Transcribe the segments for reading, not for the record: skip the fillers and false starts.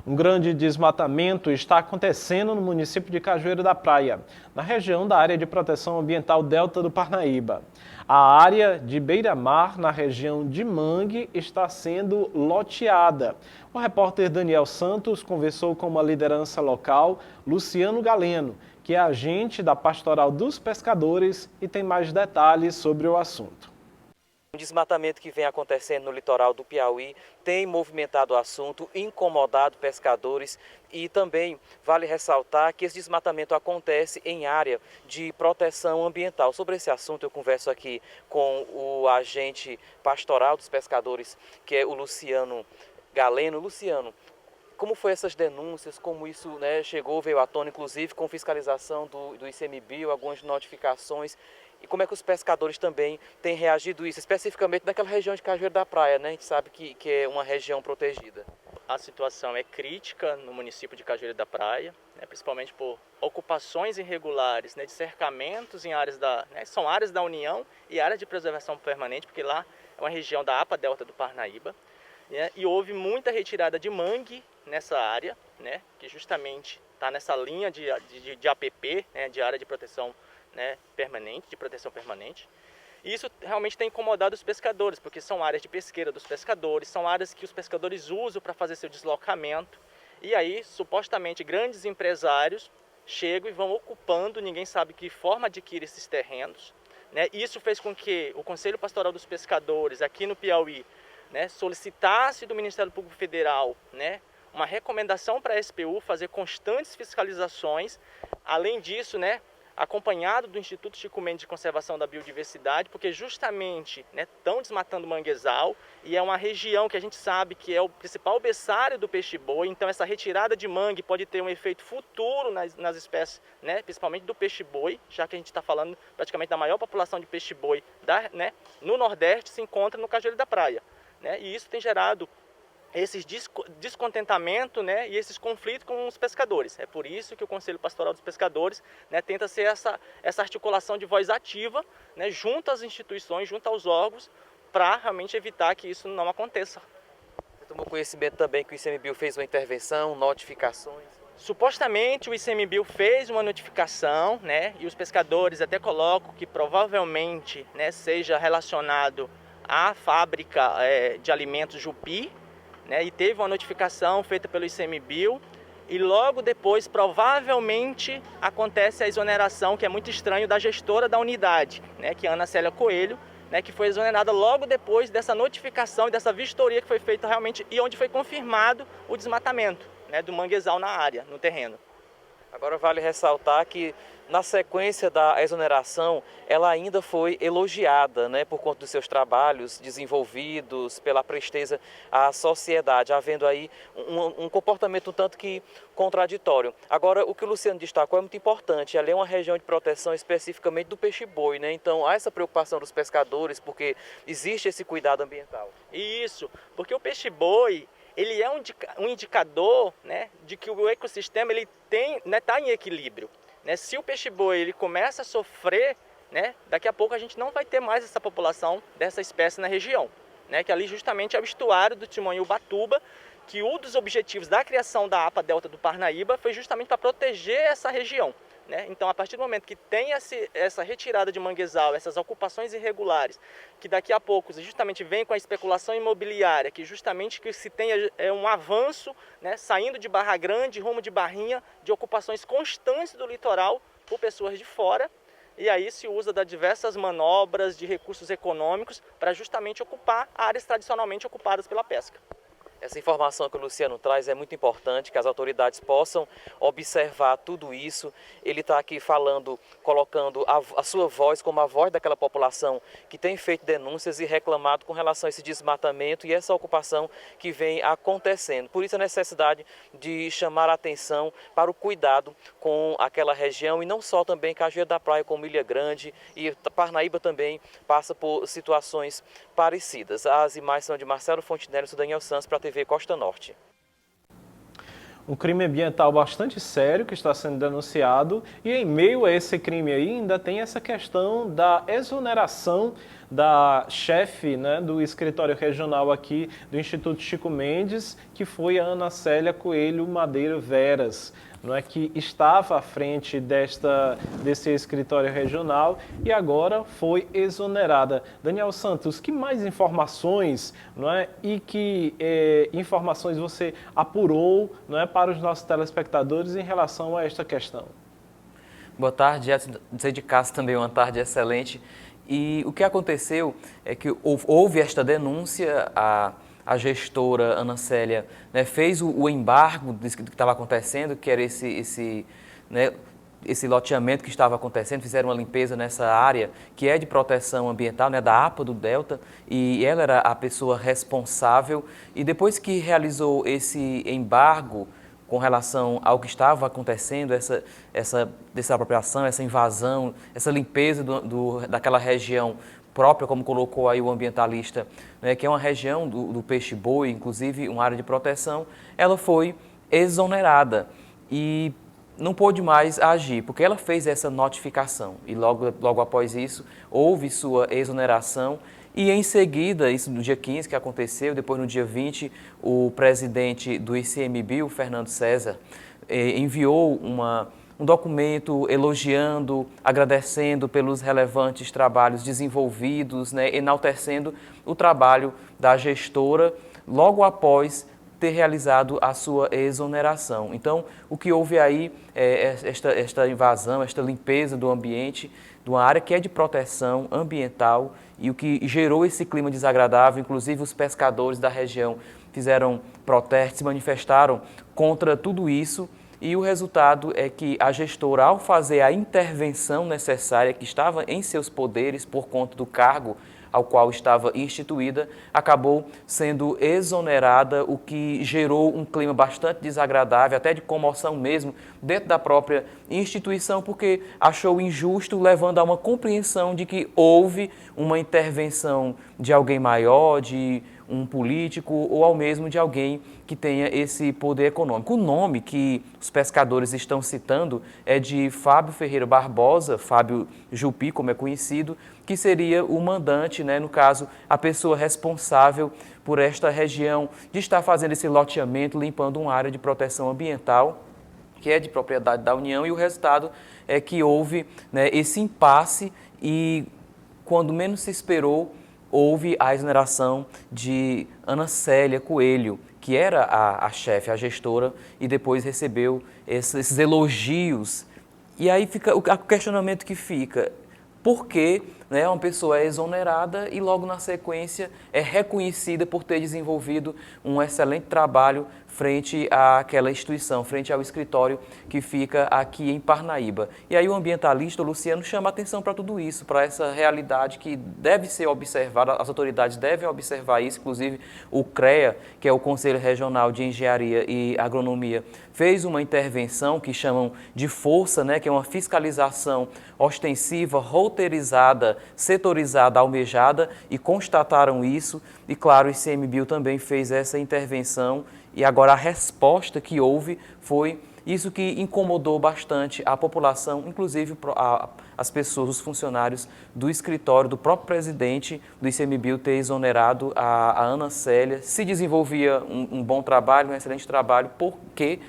Um grande desmatamento está acontecendo no município de Cajueiro da Praia, na região da área de proteção ambiental Delta do Parnaíba. A área de beira-mar, na região de Mangue, está sendo loteada. O repórter Daniel Santos conversou com uma liderança local, Luciano Galeno, que é agente da Pastoral dos Pescadores e tem mais detalhes sobre o assunto. O desmatamento que vem acontecendo no litoral do Piauí tem movimentado o assunto, incomodado pescadores e também vale ressaltar que esse desmatamento acontece em área de proteção ambiental. Sobre esse assunto eu converso aqui com o agente pastoral dos pescadores, que é o Luciano Galeno. Luciano, como foi essas denúncias, como isso chegou, veio à tona, inclusive com fiscalização do ICMBio, algumas notificações, e como é que os pescadores também têm reagido a isso, especificamente naquela região de Cajueiro da Praia, né? A gente sabe que é uma região protegida. A situação é crítica no município de Cajueiro da Praia, principalmente por ocupações irregulares, de cercamentos em áreas são áreas da União e áreas de preservação permanente, porque lá é uma região da APA Delta do Parnaíba, e houve muita retirada de mangue nessa área, que justamente está nessa linha de APP, de área de proteção permanente, de proteção permanente. E isso realmente tem incomodado os pescadores, porque são áreas de pesqueira dos pescadores, são áreas que os pescadores usam para fazer seu deslocamento. E aí, supostamente, grandes empresários chegam e vão ocupando, ninguém sabe que forma adquire esses terrenos. Isso fez com que o Conselho Pastoral dos Pescadores, aqui no Piauí, solicitasse do Ministério Público Federal uma recomendação para a SPU fazer constantes fiscalizações. Além disso, acompanhado do Instituto Chico Mendes de Conservação da Biodiversidade, porque justamente estão desmatando o manguezal e é uma região que a gente sabe que é o principal berçário do peixe-boi, então essa retirada de mangue pode ter um efeito futuro nas espécies, principalmente do peixe-boi, já que a gente está falando praticamente da maior população de peixe-boi no Nordeste se encontra no Cajueiro da Praia. E isso tem gerado esse descontentamento e esses conflitos com os pescadores. É por isso que o Conselho Pastoral dos Pescadores tenta ser essa articulação de voz ativa junto às instituições, junto aos órgãos, para realmente evitar que isso não aconteça. Você tomou conhecimento também que o ICMBio fez uma intervenção, notificações? Supostamente o ICMBio fez uma notificação, e os pescadores até colocam que provavelmente seja relacionado à fábrica de alimentos Jupi, e teve uma notificação feita pelo ICMBio e logo depois provavelmente acontece a exoneração, que é muito estranho, da gestora da unidade, que é a Ana Célia Coelho, que foi exonerada logo depois dessa notificação e dessa vistoria que foi feita realmente e onde foi confirmado o desmatamento do manguezal na área, no terreno. Agora vale ressaltar que na sequência da exoneração, ela ainda foi elogiada por conta dos seus trabalhos desenvolvidos, pela presteza à sociedade, havendo aí um comportamento um tanto que contraditório. Agora, o que o Luciano destacou é muito importante, ali é uma região de proteção especificamente do peixe-boi, então há essa preocupação dos pescadores, porque existe esse cuidado ambiental. Isso, porque o peixe-boi, ele é um indicador de que o ecossistema está em equilíbrio. Se o peixe-boi ele começa a sofrer, daqui a pouco a gente não vai ter mais essa população dessa espécie na região. Que ali justamente é o estuário do Timonho-Ubatuba, que um dos objetivos da criação da APA Delta do Parnaíba foi justamente para proteger essa região. Então, a partir do momento que tem essa retirada de manguezal, essas ocupações irregulares, que daqui a pouco justamente vem com a especulação imobiliária, que justamente que se tenha um avanço, saindo de Barra Grande, rumo de Barrinha, de ocupações constantes do litoral por pessoas de fora, e aí se usa das diversas manobras de recursos econômicos para justamente ocupar áreas tradicionalmente ocupadas pela pesca. Essa informação que o Luciano traz é muito importante, que as autoridades possam observar tudo isso. Ele está aqui falando, colocando a sua voz como a voz daquela população que tem feito denúncias e reclamado com relação a esse desmatamento e essa ocupação que vem acontecendo. Por isso a necessidade de chamar a atenção para o cuidado com aquela região e não só também Cajueiro da Praia, como Ilha Grande e Parnaíba também passa por situações parecidas. As imagens são de Marcelo Fontinelli e Daniel Santos para a TV Costa Norte. Um crime ambiental bastante sério que está sendo denunciado e em meio a esse crime aí ainda tem essa questão da exoneração da chefe, né, do escritório regional aqui do Instituto Chico Mendes, que foi a Ana Célia Coelho Madeira Veras, não é, que estava à frente desse escritório regional e agora foi exonerada. Daniel Santos, que mais informações, não é, e que informações você apurou, não é, para os nossos telespectadores em relação a esta questão? Boa tarde, dizer de casa também uma tarde excelente. E o que aconteceu é que houve esta denúncia, a gestora Ana Célia, né, fez o embargo do que estava acontecendo, que era esse loteamento que estava acontecendo, fizeram uma limpeza nessa área que é de proteção ambiental, né, da APA do Delta, e ela era a pessoa responsável. E depois que realizou esse embargo com relação ao que estava acontecendo, essa desapropriação, essa invasão, essa limpeza daquela região própria, como colocou aí o ambientalista, né, que é uma região do peixe-boi, inclusive uma área de proteção, ela foi exonerada e não pôde mais agir, porque ela fez essa notificação e logo após isso houve sua exoneração. E em seguida, isso no dia 15 que aconteceu, depois no dia 20, o presidente do ICMBio, o Fernando César, enviou um documento elogiando, agradecendo pelos relevantes trabalhos desenvolvidos, né, enaltecendo o trabalho da gestora logo após ter realizado a sua exoneração. Então, o que houve aí é esta invasão, esta limpeza do ambiente, de uma área que é de proteção ambiental, e o que gerou esse clima desagradável, inclusive os pescadores da região fizeram protestos, se manifestaram contra tudo isso, e o resultado é que a gestora, ao fazer a intervenção necessária que estava em seus poderes por conta do cargo ao qual estava instituída, acabou sendo exonerada, o que gerou um clima bastante desagradável, até de comoção mesmo, dentro da própria instituição, porque achou injusto, levando a uma compreensão de que houve uma intervenção de alguém maior, de um político ou ao mesmo de alguém que tenha esse poder econômico. O nome que os pescadores estão citando é de Fábio Ferreira Barbosa, Fábio Jupi, como é conhecido, que seria o mandante, né, no caso, a pessoa responsável por esta região de estar fazendo esse loteamento, limpando uma área de proteção ambiental, que é de propriedade da União, e o resultado é que houve, né, esse impasse e, quando menos se esperou, houve a exoneração de Ana Célia Coelho, que era a chefe, a gestora, e depois recebeu esses elogios. E aí fica o questionamento que fica: por que, né, uma pessoa é exonerada e logo na sequência é reconhecida por ter desenvolvido um excelente trabalho frente àquela instituição, frente ao escritório que fica aqui em Parnaíba? E aí o ambientalista, o Luciano, chama atenção para tudo isso, para essa realidade que deve ser observada, as autoridades devem observar isso, inclusive o CREA, que é o Conselho Regional de Engenharia e Agronomia, fez uma intervenção que chamam de força, né, que é uma fiscalização ostensiva, roteirizada, setorizada, almejada, e constataram isso. E claro, o ICMBio também fez essa intervenção, e agora a resposta que houve foi isso que incomodou bastante a população, inclusive as pessoas, os funcionários do escritório, do próprio presidente do ICMBio ter exonerado a Ana Célia. Se desenvolvia um bom trabalho, um excelente trabalho, por que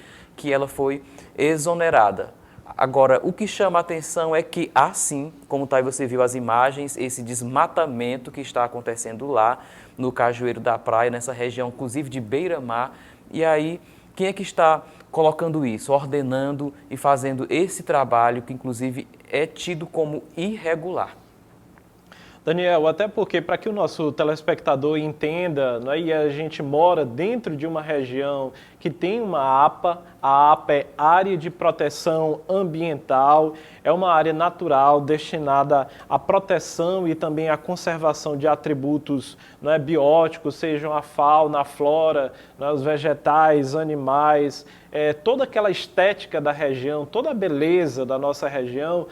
ela foi exonerada? Agora, o que chama a atenção é que, assim, como tá, você viu as imagens, esse desmatamento que está acontecendo lá no Cajueiro da Praia, nessa região, inclusive de beira-mar. E aí, quem é que está colocando isso, ordenando e fazendo esse trabalho que, inclusive, é tido como irregular? Daniel, até porque para que o nosso telespectador entenda, né, e a gente mora dentro de uma região que tem uma APA, a APA é Área de Proteção Ambiental, é uma área natural destinada à proteção e também à conservação de atributos, né, bióticos, sejam a fauna, a flora, né, os vegetais, animais, toda aquela estética da região, toda a beleza da nossa região,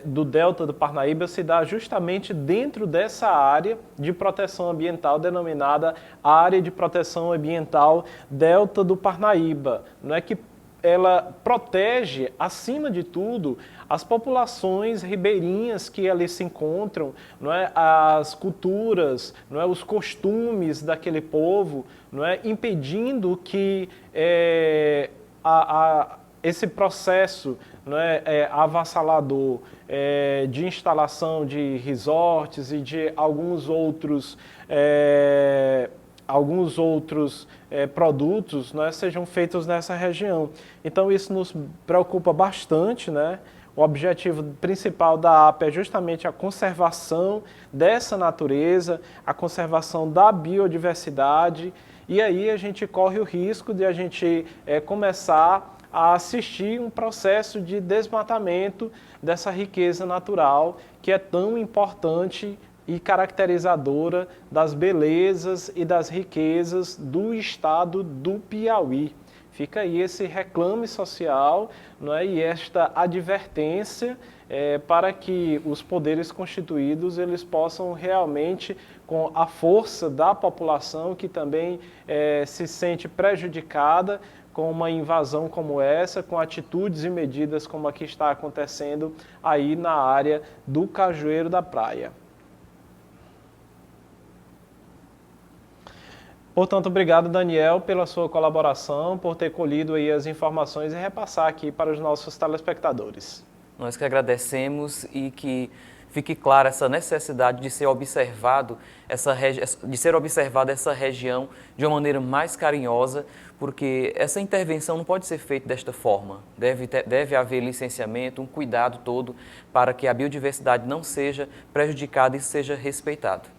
do Delta do Parnaíba se dá justamente dentro dessa área de proteção ambiental denominada Área de Proteção Ambiental Delta do Parnaíba, não é, que ela protege, acima de tudo, as populações ribeirinhas que ali se encontram, não é? As culturas, não é? Os costumes daquele povo, não é? Impedindo que esse processo, não é, avassalador de instalação de resorts e de alguns outros produtos, né, sejam feitos nessa região. Então isso nos preocupa bastante, né? O objetivo principal da APA é justamente a conservação dessa natureza, a conservação da biodiversidade, e aí a gente corre o risco de a gente começar a assistir um processo de desmatamento dessa riqueza natural que é tão importante e caracterizadora das belezas e das riquezas do estado do Piauí. Fica aí esse reclame social, não é? E esta advertência para que os poderes constituídos eles possam realmente, com a força da população que também se sente prejudicada com uma invasão como essa, com atitudes e medidas como a que está acontecendo aí na área do Cajueiro da Praia. Portanto, obrigado, Daniel, pela sua colaboração, por ter colhido aí as informações e repassar aqui para os nossos telespectadores. Nós que agradecemos e que fique clara essa necessidade de ser observada essa região de uma maneira mais carinhosa, porque essa intervenção não pode ser feita desta forma. Deve haver licenciamento, um cuidado todo para que a biodiversidade não seja prejudicada e seja respeitada.